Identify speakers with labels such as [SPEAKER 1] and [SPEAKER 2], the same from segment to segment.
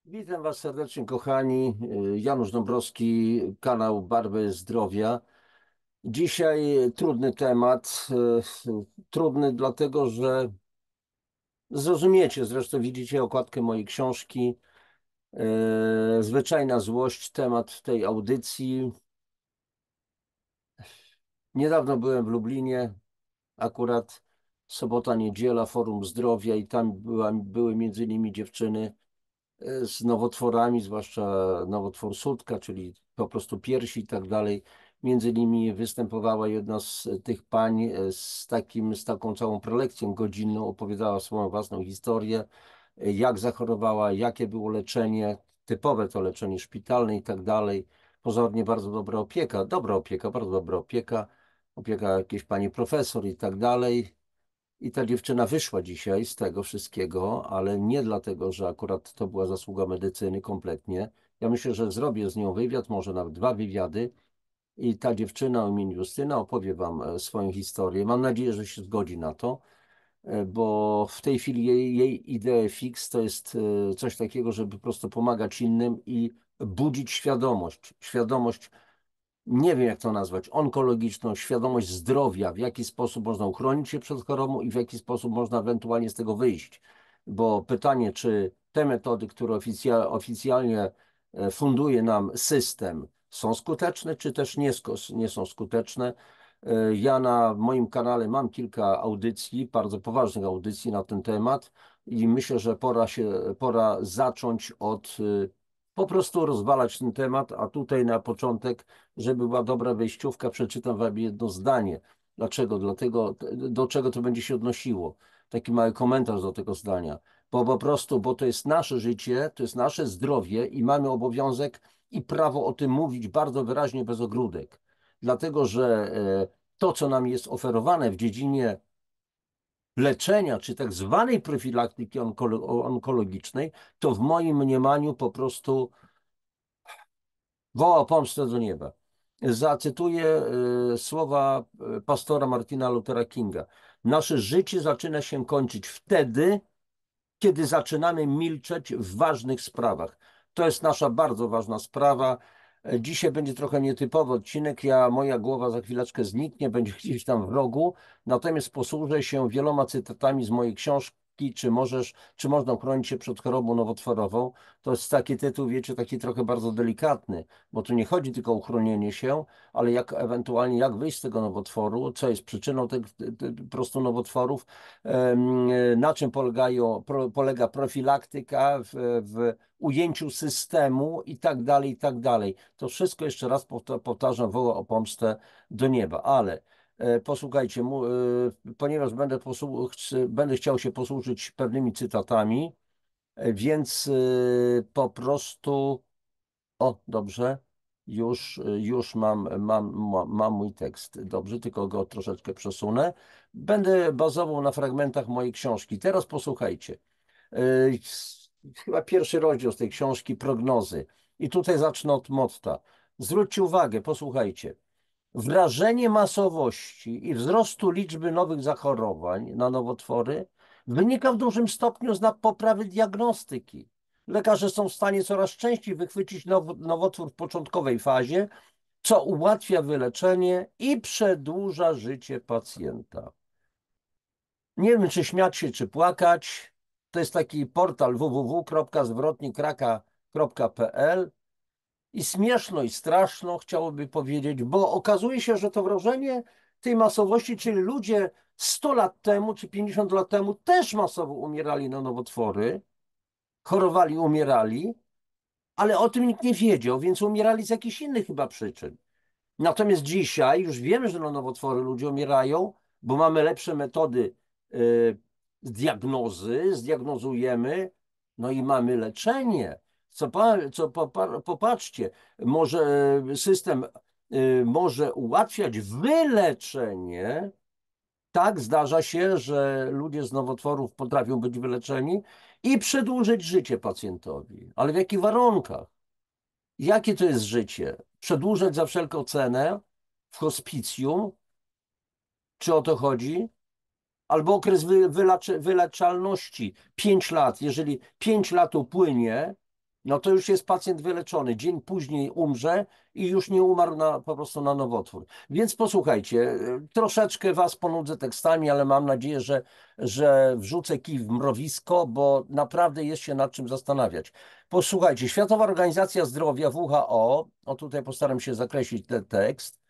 [SPEAKER 1] Witam Was serdecznie, kochani. Janusz Dąbrowski, kanał Barwy Zdrowia. Dzisiaj trudny temat. Trudny dlatego, że zrozumiecie, zresztą widzicie okładkę mojej książki. Zwyczajna złość, temat tej audycji. Niedawno byłem w Lublinie, akurat sobota, niedziela, Forum Zdrowia i tam były między innymi dziewczyny z nowotworami, zwłaszcza nowotwór sutka, czyli po prostu piersi i tak dalej. Między innymi występowała jedna z tych pań z taką całą prelekcją godzinną, opowiadała swoją własną historię, jak zachorowała, jakie było leczenie, typowe to leczenie szpitalne i tak dalej. Pozornie bardzo dobra opieka, bardzo dobra opieka, opieka jakiejś pani profesor i tak dalej. I ta dziewczyna wyszła dzisiaj z tego wszystkiego, ale nie dlatego, że akurat to była zasługa medycyny kompletnie. Ja myślę, że zrobię z nią wywiad, może nawet dwa wywiady. I ta dziewczyna o imieniu Justyna opowie Wam swoją historię. Mam nadzieję, że się zgodzi na to, bo w tej chwili jej idea fix to jest coś takiego, żeby po prostu pomagać innym i budzić świadomość. Świadomość, nie wiem jak to nazwać, onkologiczną, świadomość zdrowia, w jaki sposób można uchronić się przed chorobą i w jaki sposób można ewentualnie z tego wyjść. Bo pytanie, czy te metody, które oficjalnie funduje nam system, są skuteczne, czy też nie są skuteczne. Ja na moim kanale mam kilka audycji, bardzo poważnych audycji na ten temat i myślę, że pora zacząć od po prostu rozwalać ten temat, a tutaj na początek, żeby była dobra wejściówka, przeczytam wam jedno zdanie. Dlaczego? Dlatego, do czego to będzie się odnosiło. Taki mały komentarz do tego zdania. Bo po prostu, bo to jest nasze życie, to jest nasze zdrowie i mamy obowiązek i prawo o tym mówić bardzo wyraźnie, bez ogródek. Dlatego, że to, co nam jest oferowane w dziedzinie leczenia, czy tak zwanej profilaktyki onkologicznej, to w moim mniemaniu po prostu woła pomstę do nieba. Zacytuję słowa pastora Martina Luthera Kinga. Nasze życie zaczyna się kończyć wtedy, kiedy zaczynamy milczeć w ważnych sprawach. To jest nasza bardzo ważna sprawa. Dzisiaj będzie trochę nietypowy odcinek. Moja głowa za chwileczkę zniknie, będzie gdzieś tam w rogu. Natomiast posłużę się wieloma cytatami z mojej książki, czy można chronić się przed chorobą nowotworową. To jest taki tytuł, wiecie, taki trochę bardzo delikatny, bo tu nie chodzi tylko o uchronienie się, ale jak wyjść z tego nowotworu, co jest przyczyną tych po prostu nowotworów, na czym polega profilaktyka w ujęciu systemu i tak dalej, i tak dalej. To wszystko jeszcze raz powtarzam, woła o pomstę do nieba, ale posłuchajcie, ponieważ będę chciał się posłużyć pewnymi cytatami, więc po prostu, o, dobrze, już mam mój tekst. Dobrze, tylko go troszeczkę przesunę. Będę bazował na fragmentach mojej książki. Teraz posłuchajcie. Chyba pierwszy rozdział z tej książki, prognozy. I tutaj zacznę od motta. Zwróćcie uwagę, posłuchajcie. Wrażenie masowości i wzrostu liczby nowych zachorowań na nowotwory wynika w dużym stopniu z poprawy diagnostyki. Lekarze są w stanie coraz częściej wychwycić nowotwór w początkowej fazie, co ułatwia wyleczenie i przedłuża życie pacjenta. Nie wiem, czy śmiać się, czy płakać. To jest taki portal www.zwrotnikraka.pl i śmieszno i straszno, chciałoby powiedzieć, bo okazuje się, że to wrażenie tej masowości, czyli ludzie 100 lat temu czy 50 lat temu też masowo umierali na nowotwory, chorowali, umierali, ale o tym nikt nie wiedział, więc umierali z jakichś innych chyba przyczyn. Natomiast dzisiaj już wiemy, że na nowotwory ludzie umierają, bo mamy lepsze metody diagnozy, zdiagnozujemy, no i mamy leczenie. Popatrzcie, może system może ułatwiać wyleczenie. Tak, zdarza się, że ludzie z nowotworów potrafią być wyleczeni i przedłużyć życie pacjentowi. Ale w jakich warunkach? Jakie to jest życie? Przedłużać za wszelką cenę w hospicjum? Czy o to chodzi? Albo okres wyleczalności 5 lat. Jeżeli 5 lat upłynie, no to już jest pacjent wyleczony. Dzień później umrze i już nie umarł po prostu na nowotwór. Więc posłuchajcie, troszeczkę was ponudzę tekstami, ale mam nadzieję, że wrzucę kij w mrowisko, bo naprawdę jest się nad czym zastanawiać. Posłuchajcie, Światowa Organizacja Zdrowia, WHO, o tutaj postaram się zakreślić ten tekst,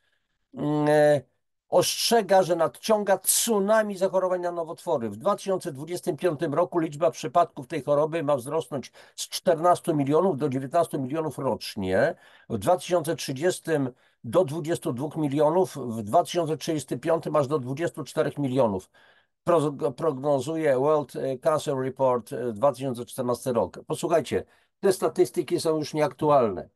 [SPEAKER 1] e, ostrzega, że nadciąga tsunami zachorowań na nowotwory. W 2025 roku liczba przypadków tej choroby ma wzrosnąć z 14 milionów do 19 milionów rocznie. W 2030 do 22 milionów, w 2035 aż do 24 milionów. Prognozuje World Cancer Report 2014 rok. Posłuchajcie, te statystyki są już nieaktualne.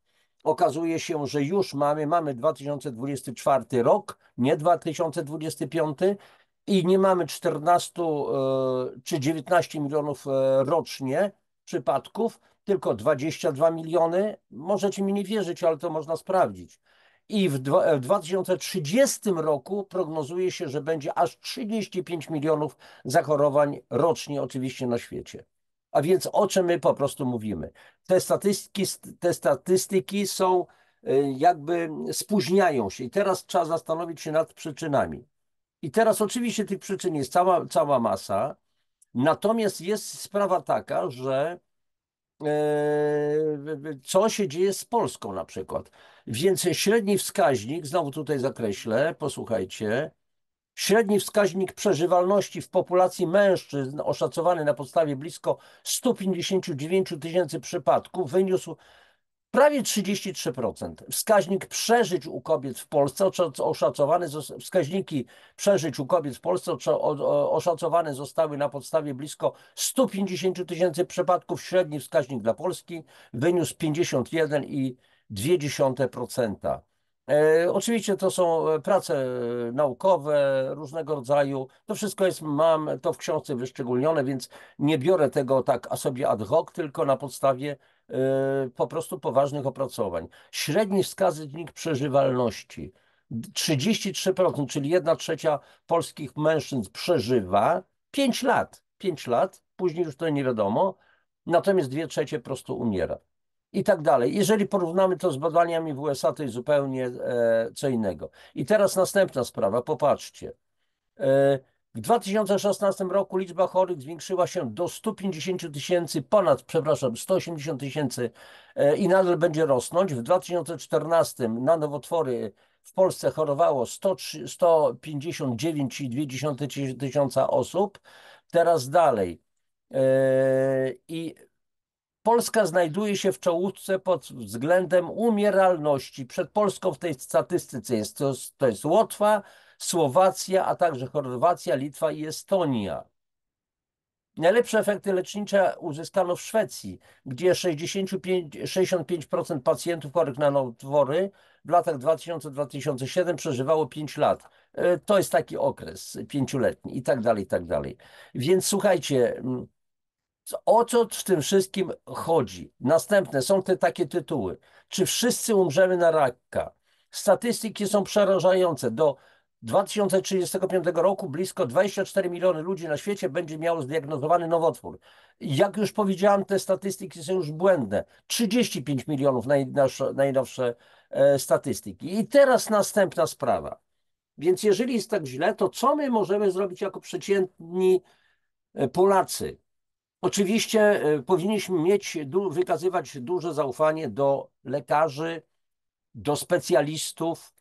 [SPEAKER 1] Okazuje się, że już mamy 2024 rok, nie 2025 i nie mamy 14 czy 19 milionów rocznie przypadków, tylko 22 miliony. Możecie mi nie wierzyć, ale to można sprawdzić. I w 2030 roku prognozuje się, że będzie aż 35 milionów zachorowań rocznie, oczywiście na świecie. A więc o czym my po prostu mówimy? Te statystyki są jakby spóźniają się i teraz trzeba zastanowić się nad przyczynami. I teraz oczywiście tych przyczyn jest cała masa, natomiast jest sprawa taka, że co się dzieje z Polską na przykład. Więc średni wskaźnik, znowu tutaj zakreślę, posłuchajcie, średni wskaźnik przeżywalności w populacji mężczyzn oszacowany na podstawie blisko 159 tysięcy przypadków wyniósł prawie 33%. Wskaźnik przeżyć u kobiet w Polsce wskaźniki przeżyć u kobiet w Polsce oszacowane zostały na podstawie blisko 150 tysięcy przypadków. Średni wskaźnik dla Polski wyniósł 51,2%. Oczywiście to są prace naukowe różnego rodzaju. To wszystko mam to w książce wyszczególnione, więc nie biorę tego tak sobie ad hoc, tylko na podstawie po prostu poważnych opracowań. Średni wskaźnik przeżywalności 33%, czyli 1/3 polskich mężczyzn przeżywa 5 lat. 5 lat, później już to nie wiadomo, natomiast 2/3 po prostu umiera. I tak dalej. Jeżeli porównamy to z badaniami w USA, to jest zupełnie co innego. I teraz następna sprawa, popatrzcie. W 2016 roku liczba chorych zwiększyła się do 150 tysięcy, przepraszam, 180 tysięcy i nadal będzie rosnąć. W 2014 na nowotwory w Polsce chorowało 159,2 tysiąca osób. Teraz dalej. I Polska znajduje się w czołówce pod względem umieralności. Przed Polską w tej statystyce to jest Łotwa, Słowacja, a także Chorwacja, Litwa i Estonia. Najlepsze efekty lecznicze uzyskano w Szwecji, gdzie 65% pacjentów chorych na nowotwory w latach 2000-2007 przeżywało 5 lat. To jest taki okres 5-letni i tak dalej, i tak dalej. Więc słuchajcie, o co w tym wszystkim chodzi? Następne są takie tytuły. Czy wszyscy umrzemy na raka? Statystyki są przerażające. Do 2035 roku blisko 24 miliony ludzi na świecie będzie miało zdiagnozowany nowotwór. Jak już powiedziałem, te statystyki są już błędne. 35 milionów najnowsze statystyki. I teraz następna sprawa. Więc jeżeli jest tak źle, to co my możemy zrobić jako przeciętni Polacy? Oczywiście powinniśmy wykazywać duże zaufanie do lekarzy, do specjalistów,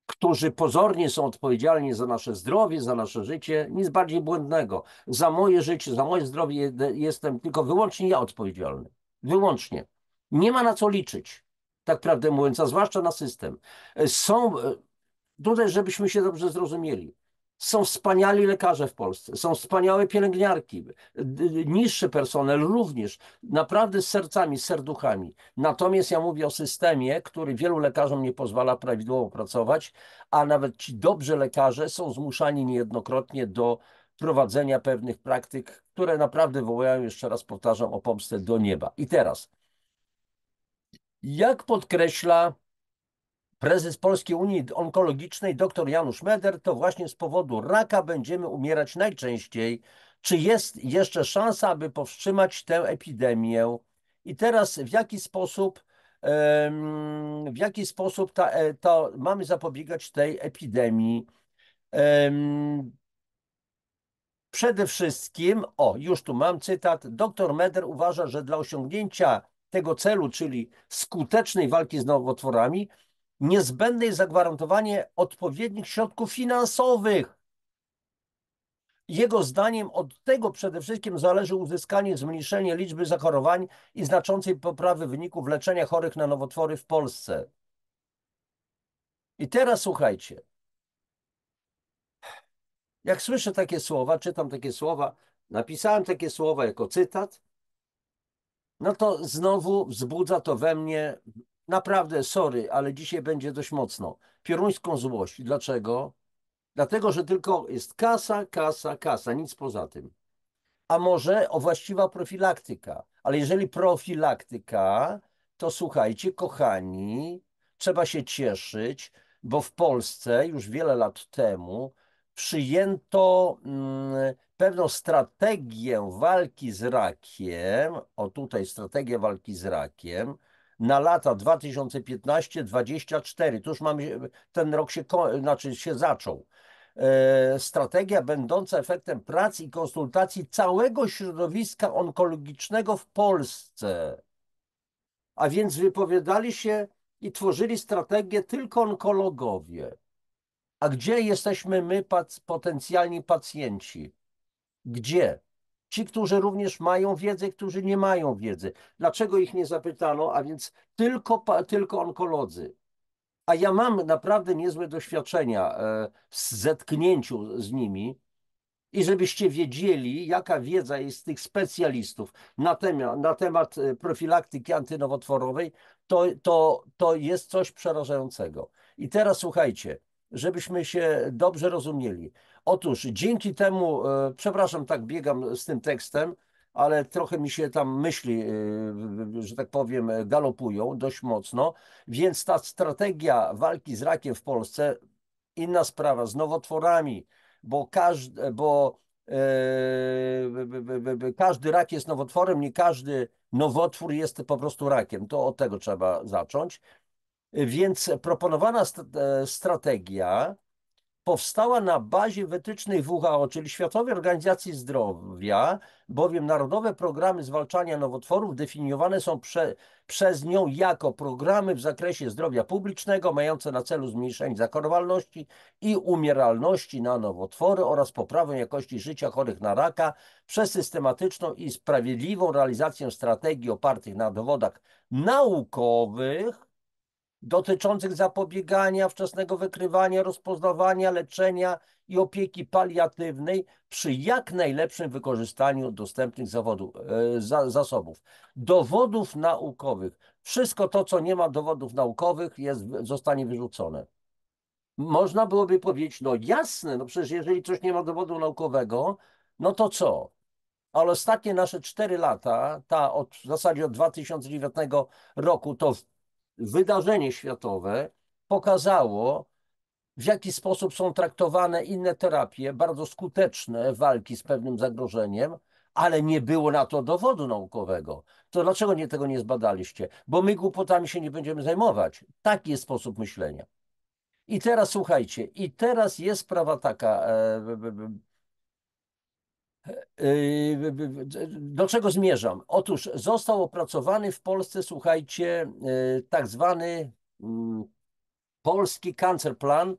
[SPEAKER 1] którzy pozornie są odpowiedzialni za nasze zdrowie, za nasze życie. Nic bardziej błędnego. Za moje życie, za moje zdrowie jestem tylko wyłącznie ja odpowiedzialny. Wyłącznie. Nie ma na co liczyć, tak prawdę mówiąc, a zwłaszcza na system. Są tutaj, żebyśmy się dobrze zrozumieli. Są wspaniali lekarze w Polsce, są wspaniałe pielęgniarki, niższy personel również, naprawdę z sercami, z serduchami. Natomiast ja mówię o systemie, który wielu lekarzom nie pozwala prawidłowo pracować, a nawet ci dobrzy lekarze są zmuszani niejednokrotnie do prowadzenia pewnych praktyk, które naprawdę wołają, jeszcze raz powtarzam, o pomstę do nieba. I teraz, jak podkreśla prezes Polskiej Unii Onkologicznej dr Janusz Meder, to właśnie z powodu raka będziemy umierać najczęściej. Czy jest jeszcze szansa, aby powstrzymać tę epidemię? I teraz w jaki sposób to mamy zapobiegać tej epidemii? Przede wszystkim, już tu mam cytat, dr Meder uważa, że dla osiągnięcia tego celu, czyli skutecznej walki z nowotworami, niezbędne jest zagwarantowanie odpowiednich środków finansowych. Jego zdaniem od tego przede wszystkim zależy uzyskanie zmniejszenia liczby zachorowań i znaczącej poprawy wyników leczenia chorych na nowotwory w Polsce. I teraz słuchajcie, jak słyszę takie słowa, czytam takie słowa, napisałem takie słowa jako cytat, no to znowu wzbudza to we mnie, naprawdę, sorry, ale dzisiaj będzie dość mocno, pieruńską złość. Dlaczego? Dlatego, że tylko jest kasa, kasa, kasa, nic poza tym. A może właściwa profilaktyka. Ale jeżeli profilaktyka, to słuchajcie, kochani, trzeba się cieszyć, bo w Polsce już wiele lat temu przyjęto pewną strategię walki z rakiem. O, tutaj strategia walki z rakiem na lata 2015-2024. To już mamy, ten rok się zaczął. Strategia będąca efektem prac i konsultacji całego środowiska onkologicznego w Polsce. A więc wypowiadali się i tworzyli strategię tylko onkologowie. A gdzie jesteśmy my, potencjalni pacjenci? Gdzie? Ci, którzy również mają wiedzę, którzy nie mają wiedzy. Dlaczego ich nie zapytano? A więc tylko onkolodzy. A ja mam naprawdę niezłe doświadczenia w zetknięciu z nimi i żebyście wiedzieli, jaka wiedza jest tych specjalistów na temat profilaktyki antynowotworowej, to jest coś przerażającego. I teraz słuchajcie, żebyśmy się dobrze rozumieli. Otóż dzięki temu, przepraszam, tak biegam z tym tekstem, ale trochę mi się tam myśli, że tak powiem, galopują dość mocno, więc ta strategia walki z rakiem w Polsce, inna sprawa, z nowotworami, każdy rak jest nowotworem, nie każdy nowotwór jest po prostu rakiem. To od tego trzeba zacząć. Więc proponowana strategia powstała na bazie wytycznych WHO, czyli Światowej Organizacji Zdrowia, bowiem narodowe programy zwalczania nowotworów definiowane są przez nią jako programy w zakresie zdrowia publicznego, mające na celu zmniejszenie zachorowalności i umieralności na nowotwory oraz poprawę jakości życia chorych na raka przez systematyczną i sprawiedliwą realizację strategii opartych na dowodach naukowych dotyczących zapobiegania, wczesnego wykrywania, rozpoznawania, leczenia i opieki paliatywnej przy jak najlepszym wykorzystaniu dostępnych zasobów. Dowodów naukowych. Wszystko to, co nie ma dowodów naukowych, zostanie wyrzucone. Można byłoby powiedzieć, no jasne, no przecież jeżeli coś nie ma dowodu naukowego, no to co? Ale ostatnie nasze 4 lata, w zasadzie od 2009 roku, to wydarzenie światowe pokazało, w jaki sposób są traktowane inne terapie, bardzo skuteczne walki z pewnym zagrożeniem, ale nie było na to dowodu naukowego. To dlaczego tego nie zbadaliście? Bo my głupotami się nie będziemy zajmować. Taki jest sposób myślenia. I teraz słuchajcie, i teraz jest sprawa taka, do czego zmierzam? Otóż został opracowany w Polsce, słuchajcie, tak zwany polski Cancer Plan,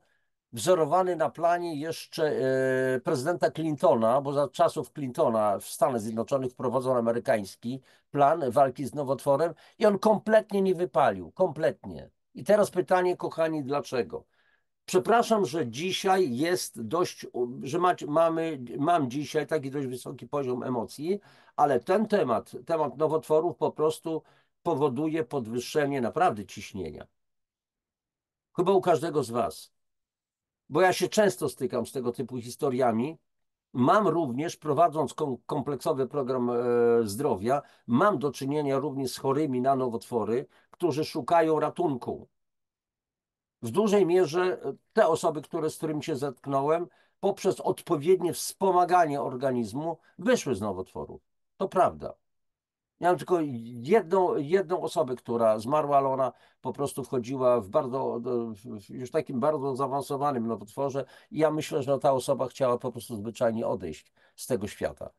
[SPEAKER 1] wzorowany na planie jeszcze prezydenta Clintona, bo za czasów Clintona w Stanach Zjednoczonych wprowadzono amerykański plan walki z nowotworem i on kompletnie nie wypalił, kompletnie. I teraz pytanie, kochani, dlaczego? Przepraszam, że dzisiaj jest dość, że mam dzisiaj taki dość wysoki poziom emocji, ale ten temat nowotworów po prostu powoduje podwyższenie naprawdę ciśnienia. Chyba u każdego z was. Bo ja się często stykam z tego typu historiami. Mam również, prowadząc kompleksowy program zdrowia, mam do czynienia również z chorymi na nowotwory, którzy szukają ratunku. W dużej mierze te osoby, z którymi się zetknąłem, poprzez odpowiednie wspomaganie organizmu wyszły z nowotworów. To prawda. Miałem tylko jedną osobę, która zmarła, ale ona po prostu wchodziła w już takim bardzo zaawansowanym nowotworze i ja myślę, że ta osoba chciała po prostu zwyczajnie odejść z tego świata.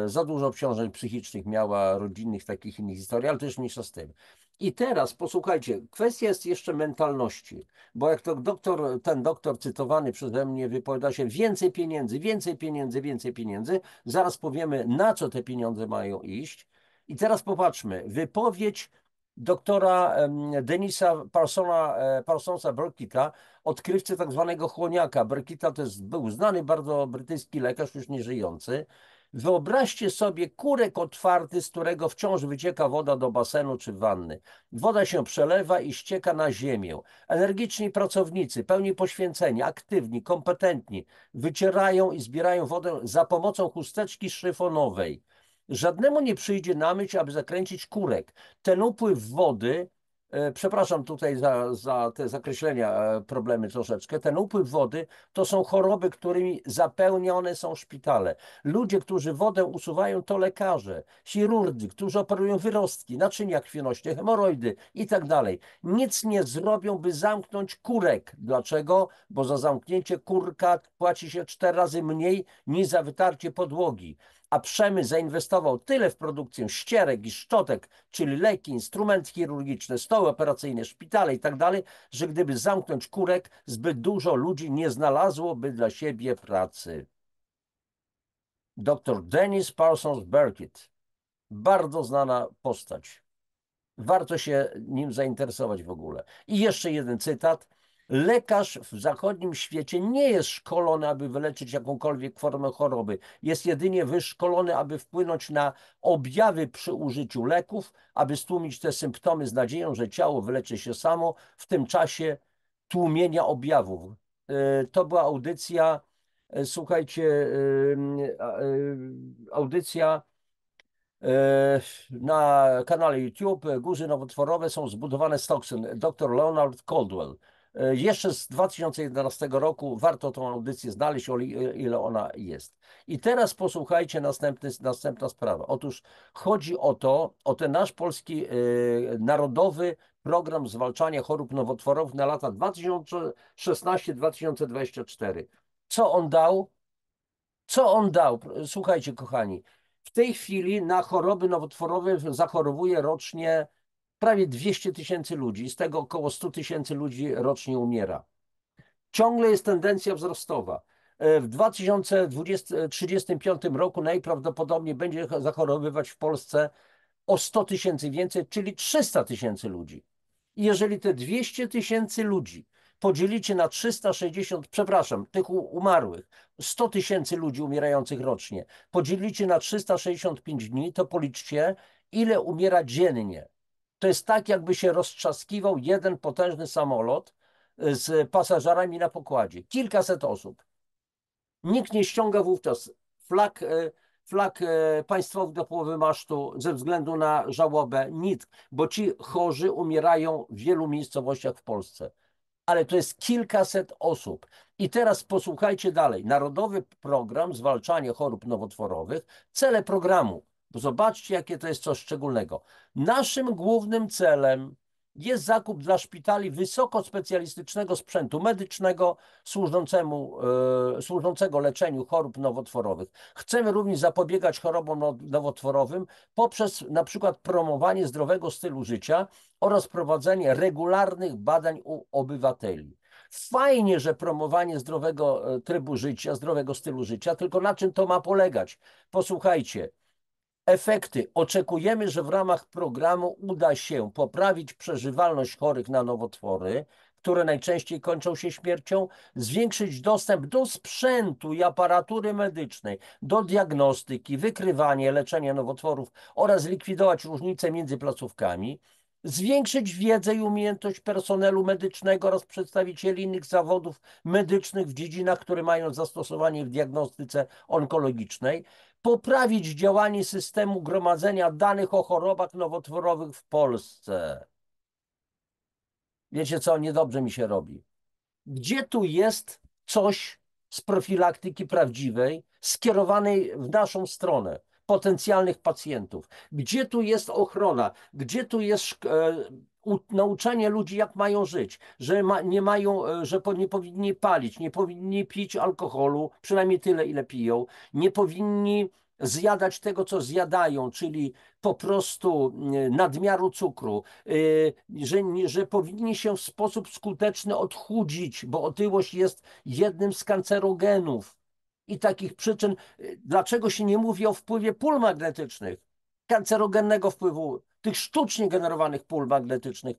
[SPEAKER 1] Za dużo obciążeń psychicznych miała, rodzinnych, takich innych historii, ale też mniejsza z tym. I teraz posłuchajcie, kwestia jest jeszcze mentalności, bo jak to ten doktor cytowany przeze mnie wypowiada się więcej pieniędzy, więcej pieniędzy, więcej pieniędzy, zaraz powiemy, na co te pieniądze mają iść. I teraz popatrzmy, wypowiedź doktora Denisa Parsonsa Burkitta, odkrywcy tak zwanego chłoniaka. Burkitta był znany bardzo brytyjski lekarz, już nieżyjący. Wyobraźcie sobie kurek otwarty, z którego wciąż wycieka woda do basenu czy wanny. Woda się przelewa i ścieka na ziemię. Energiczni pracownicy, pełni poświęcenia, aktywni, kompetentni, wycierają i zbierają wodę za pomocą chusteczki szryfonowej. Żadnemu nie przyjdzie na myśl, aby zakręcić kurek. Ten upływ wody, przepraszam tutaj za te zakreślenia, problemy troszeczkę, ten upływ wody to są choroby, którymi zapełnione są szpitale. Ludzie, którzy wodę usuwają, to lekarze, chirurdzy, którzy operują wyrostki, naczynia krwionośne, hemoroidy i tak dalej. Nic nie zrobią, by zamknąć kurek. Dlaczego? Bo za zamknięcie kurka płaci się 4 razy mniej niż za wytarcie podłogi. A przemysł zainwestował tyle w produkcję ścierek i szczotek, czyli leki, instrumenty chirurgiczne, stoły operacyjne, szpitale i tak dalej, że gdyby zamknąć kurek, zbyt dużo ludzi nie znalazłoby dla siebie pracy. Dr Dennis Parsons Burkitt, bardzo znana postać. Warto się nim zainteresować w ogóle. I jeszcze jeden cytat. Lekarz w zachodnim świecie nie jest szkolony, aby wyleczyć jakąkolwiek formę choroby. Jest jedynie wyszkolony, aby wpłynąć na objawy przy użyciu leków, aby stłumić te symptomy z nadzieją, że ciało wyleczy się samo w tym czasie tłumienia objawów. To była audycja, słuchajcie, audycja na kanale YouTube. Guzy nowotworowe są zbudowane z toksyn. Dr Leonard Caldwell. Jeszcze z 2011 roku warto tą audycję znaleźć, o ile ona jest. I teraz posłuchajcie, następna sprawa. Otóż chodzi o ten nasz polski narodowy program zwalczania chorób nowotworowych na lata 2016-2024. Co on dał? Co on dał? Słuchajcie, kochani. W tej chwili na choroby nowotworowe zachorowuje rocznie prawie 200 000 ludzi, z tego około 100 000 ludzi rocznie umiera. Ciągle jest tendencja wzrostowa. W 2035 roku najprawdopodobniej będzie zachorowywać w Polsce o 100 000 więcej, czyli 300 000 ludzi. I jeżeli te 200 000 ludzi podzielicie na 360, przepraszam, tych umarłych, 100 000 ludzi umierających rocznie, podzielicie na 365 dni, to policzcie, ile umiera dziennie. To jest tak, jakby się roztrzaskiwał jeden potężny samolot z pasażerami na pokładzie. Kilkaset osób. Nikt nie ściąga wówczas flag państwowych do połowy masztu ze względu na żałobę. Nikt, bo ci chorzy umierają w wielu miejscowościach w Polsce. Ale to jest kilkaset osób. I teraz posłuchajcie dalej. Narodowy Program Zwalczania Chorób Nowotworowych, cele programu. Bo zobaczcie, jakie to jest coś szczególnego. Naszym głównym celem jest zakup dla szpitali wysokospecjalistycznego sprzętu medycznego służącego leczeniu chorób nowotworowych. Chcemy również zapobiegać chorobom nowotworowym poprzez na przykład promowanie zdrowego stylu życia oraz prowadzenie regularnych badań u obywateli. Fajnie, że promowanie zdrowego trybu życia, zdrowego stylu życia, tylko na czym to ma polegać? Posłuchajcie. Efekty. Oczekujemy, że w ramach programu uda się poprawić przeżywalność chorych na nowotwory, które najczęściej kończą się śmiercią, zwiększyć dostęp do sprzętu i aparatury medycznej, do diagnostyki, wykrywania, leczenia nowotworów oraz likwidować różnice między placówkami, zwiększyć wiedzę i umiejętność personelu medycznego oraz przedstawicieli innych zawodów medycznych w dziedzinach, które mają zastosowanie w diagnostyce onkologicznej, poprawić działanie systemu gromadzenia danych o chorobach nowotworowych w Polsce. Wiecie co, niedobrze mi się robi. Gdzie tu jest coś z profilaktyki prawdziwej, skierowanej w naszą stronę? potencjalnych pacjentów? Gdzie tu jest ochrona? Gdzie tu jest nauczenie ludzi, jak mają żyć? Że nie mają, nie powinni palić, nie powinni pić alkoholu, przynajmniej tyle, ile piją, nie powinni zjadać tego, co zjadają, czyli po prostu nadmiaru cukru, że powinni się w sposób skuteczny odchudzić, bo otyłość jest jednym z kancerogenów i takich przyczyn. Dlaczego się nie mówi o wpływie pól magnetycznych, kancerogennego wpływu, tych sztucznie generowanych pól magnetycznych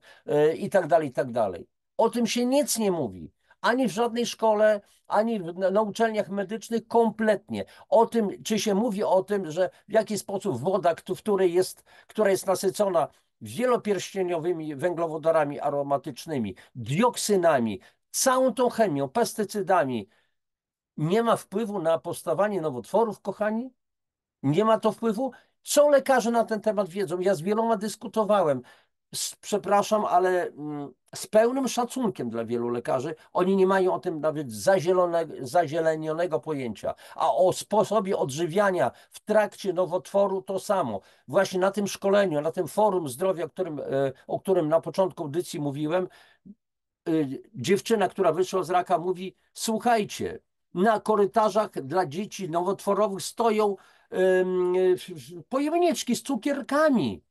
[SPEAKER 1] i tak dalej, i tak dalej. O tym się nic nie mówi. Ani w żadnej szkole, ani na uczelniach medycznych kompletnie. O tym, czy się mówi o tym, że w jaki sposób woda, która jest nasycona wielopierścieniowymi węglowodarami aromatycznymi, dioksynami, całą tą chemią, pestycydami, nie ma wpływu na powstawanie nowotworów, kochani? Nie ma to wpływu? Co lekarze na ten temat wiedzą? Ja z wieloma dyskutowałem. Przepraszam, ale z pełnym szacunkiem dla wielu lekarzy, oni nie mają o tym nawet zazielenionego pojęcia. A o sposobie odżywiania w trakcie nowotworu to samo. Właśnie na tym szkoleniu, na tym forum zdrowia, o którym na początku audycji mówiłem, dziewczyna, która wyszła z raka, mówi: słuchajcie, na korytarzach dla dzieci nowotworowych stoją pojemniczki z cukierkami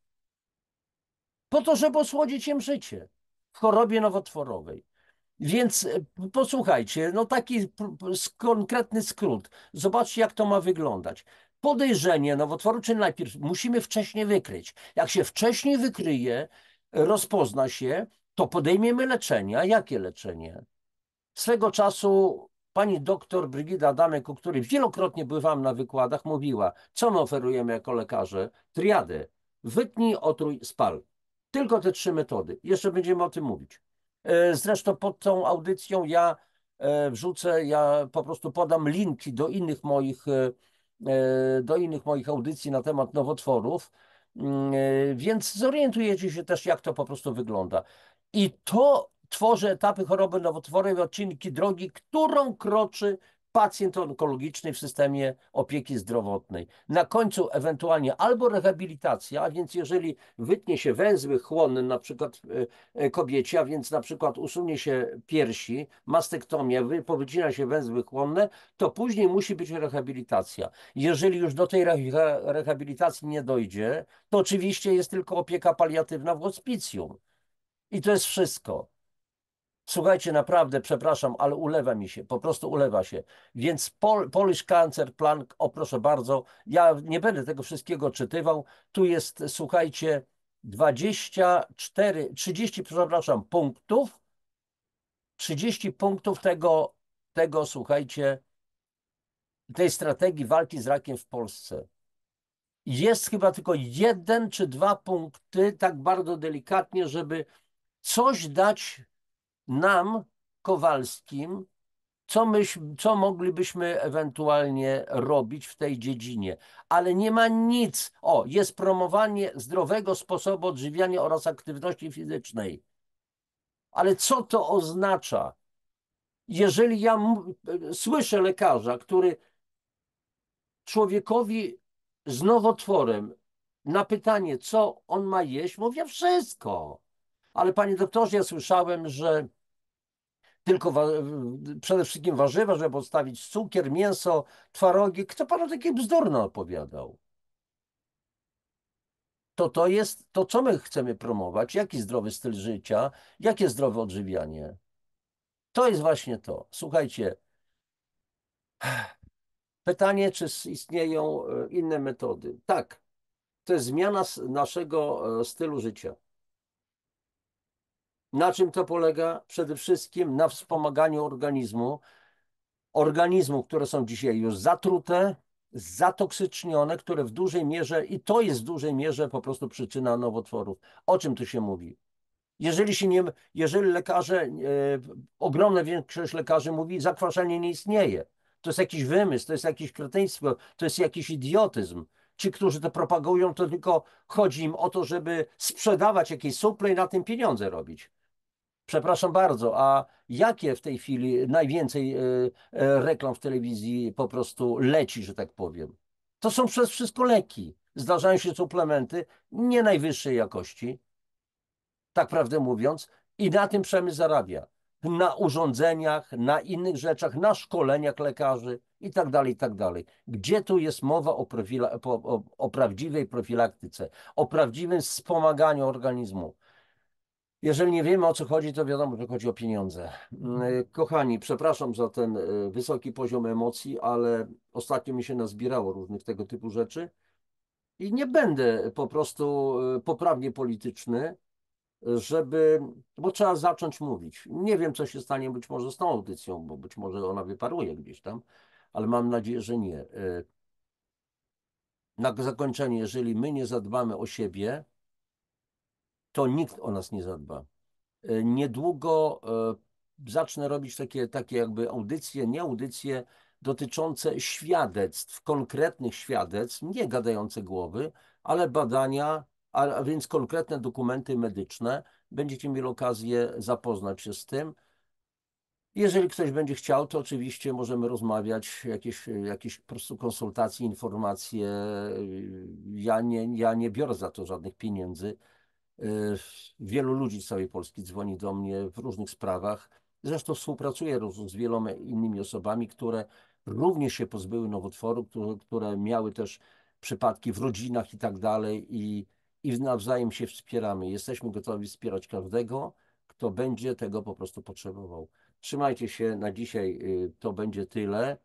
[SPEAKER 1] po to, żeby osłodzić im życie w chorobie nowotworowej. Więc posłuchajcie, no taki konkretny skrót. Zobaczcie, jak to ma wyglądać. Podejrzenie nowotworu, czy najpierw musimy wcześniej wykryć. Jak się wcześniej wykryje, rozpozna się, to podejmiemy leczenie. A jakie leczenie? Swego czasu pani doktor Brygida Adamek, u której wielokrotnie bywałam na wykładach, mówiła, co my oferujemy jako lekarze? Triadę. Wytnij, otruj, spal. Tylko te 3 metody. Jeszcze będziemy o tym mówić. Zresztą pod tą audycją ja po prostu podam linki do innych moich audycji na temat nowotworów, więc zorientujecie się też, jak to po prostu wygląda. I to tworzy etapy choroby nowotworowej, odcinki drogi, którą kroczy pacjent onkologiczny w systemie opieki zdrowotnej. Na końcu ewentualnie albo rehabilitacja, a więc jeżeli wytnie się węzły chłonne, na przykład kobiecie, a więc na przykład usunie się piersi, mastektomia, powycina się węzły chłonne, to później musi być rehabilitacja. Jeżeli już do tej rehabilitacji nie dojdzie, to oczywiście jest tylko opieka paliatywna w hospicjum. I to jest wszystko. Słuchajcie, naprawdę, przepraszam, ale ulewa mi się, po prostu ulewa się. Więc Polish Cancer Plan, o proszę bardzo, ja nie będę tego wszystkiego czytywał. Tu jest, słuchajcie, 30, przepraszam, punktów. 30 punktów słuchajcie, tej strategii walki z rakiem w Polsce. Jest chyba tylko 1 czy 2 punkty, tak bardzo delikatnie, żeby coś dać nam, Kowalskim, co moglibyśmy ewentualnie robić w tej dziedzinie. Ale nie ma nic. O, jest promowanie zdrowego sposobu odżywiania oraz aktywności fizycznej. Ale co to oznacza? Jeżeli ja słyszę lekarza, który człowiekowi z nowotworem na pytanie, co on ma jeść, mówi wszystko. Ale panie doktorze, ja słyszałem, że tylko przede wszystkim warzywa, żeby odstawić cukier, mięso, twarogi. Kto panu takie bzdurne opowiadał? To jest to, co my chcemy promować, jaki zdrowy styl życia, jakie zdrowe odżywianie. To jest właśnie to. Słuchajcie, pytanie, czy istnieją inne metody? Tak, to jest zmiana naszego stylu życia. Na czym to polega? Przede wszystkim na wspomaganiu organizmów, które są dzisiaj już zatrute, zatoksycznione, które w dużej mierze, i to jest w dużej mierze po prostu przyczyna nowotworów. O czym tu się mówi? Jeżeli lekarze, ogromna większość lekarzy mówi, zakwaszenie nie istnieje. To jest jakiś wymysł, to jest jakieś kretyństwo, to jest jakiś idiotyzm. Ci, którzy to propagują, to tylko chodzi im o to, żeby sprzedawać jakieś suple i na tym pieniądze robić. Przepraszam bardzo, a jakie w tej chwili najwięcej reklam w telewizji po prostu leci, że tak powiem? To są przez wszystko leki. Zdarzają się suplementy nie najwyższej jakości, tak prawdę mówiąc, i na tym przemysł zarabia. Na urządzeniach, na innych rzeczach, na szkoleniach lekarzy i tak dalej, i tak dalej. Gdzie tu jest mowa o prawdziwej profilaktyce, o prawdziwym wspomaganiu organizmu? Jeżeli nie wiemy, o co chodzi, to wiadomo, że chodzi o pieniądze. Kochani, przepraszam za ten wysoki poziom emocji, ale ostatnio mi się nazbierało różnych tego typu rzeczy i nie będę po prostu poprawnie polityczny, bo trzeba zacząć mówić. Nie wiem, co się stanie być może z tą audycją, bo być może ona wyparuje gdzieś tam, ale mam nadzieję, że nie. Na zakończenie, jeżeli my nie zadbamy o siebie, to nikt o nas nie zadba. Niedługo zacznę robić takie jakby audycje, nie audycje dotyczące świadectw, konkretnych świadectw, nie gadające głowy, ale badania, a więc konkretne dokumenty medyczne. Będziecie mieli okazję zapoznać się z tym. Jeżeli ktoś będzie chciał, to oczywiście możemy rozmawiać, jakieś po prostu konsultacje, informacje. Ja nie biorę za to żadnych pieniędzy. Wielu ludzi z całej Polski dzwoni do mnie w różnych sprawach. Zresztą współpracuję z wieloma innymi osobami, które również się pozbyły nowotworu, które miały też przypadki w rodzinach i tak dalej i nawzajem się wspieramy. Jesteśmy gotowi wspierać każdego, kto będzie tego po prostu potrzebował. Trzymajcie się, na dzisiaj to będzie tyle.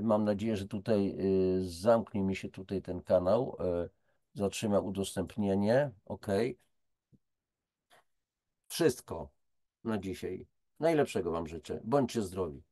[SPEAKER 1] Mam nadzieję, że tutaj zamknie mi się tutaj ten kanał. Zatrzyma udostępnienie. OK. Wszystko na dzisiaj. Najlepszego Wam życzę. Bądźcie zdrowi.